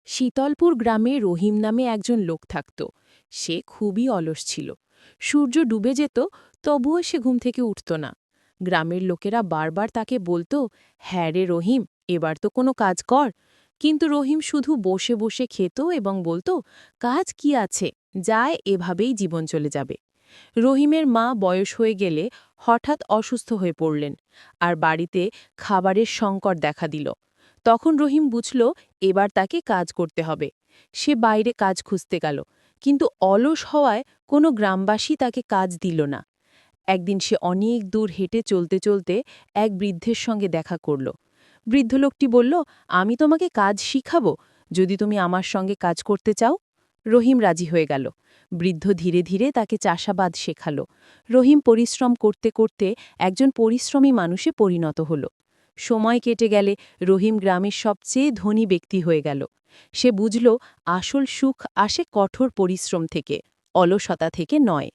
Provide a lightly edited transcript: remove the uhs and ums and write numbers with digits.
শীতলপুর গ্রামে রহিম নামে একজন লোক থাকত। সে খুবই অলস ছিল। সূর্য ডুবে যেত, তবুও সে ঘুম থেকে উঠত না। গ্রামের লোকেরা বারবার তাকে বলতো, হ্যাঁ রে রহিম, এবার তো কোনো কাজ কর। কিন্তু রহিম শুধু বসে বসে খেত এবং বলতো, কাজ কি আছে, যায় এভাবেই জীবন চলে যাবে। রহিমের মা বয়স হয়ে গেলে হঠাৎ অসুস্থ হয়ে পড়লেন, আর বাড়িতে খাবারের সংকট দেখা দিল। তখন রহিম বুঝল এবার তাকে কাজ করতে হবে। সে বাইরে কাজ খুঁজতে গেল, কিন্তু অলস হওয়ায় কোনো গ্রামবাসী তাকে কাজ দিল না। একদিন সে অনেক দূর হেঁটে চলতে চলতে এক বৃদ্ধের সঙ্গে দেখা করল। বৃদ্ধ লোকটি বলল, আমি তোমাকে কাজ শিখাবো, যদি তুমি আমার সঙ্গে কাজ করতে চাও। রহিম রাজি হয়ে গেল। বৃদ্ধ ধীরে ধীরে তাকে চাষাবাদ শেখালো। রহিম পরিশ্রম করতে করতে একজন পরিশ্রমী মানুষে পরিণত হল। সময় কেটে গেলে রহিম গ্রামের সবচেয়ে ধনী ব্যক্তি হয়ে গেল। সে বুঝল আসল সুখ আসে কঠোর পরিশ্রম থেকে, অলসতা থেকে নয়।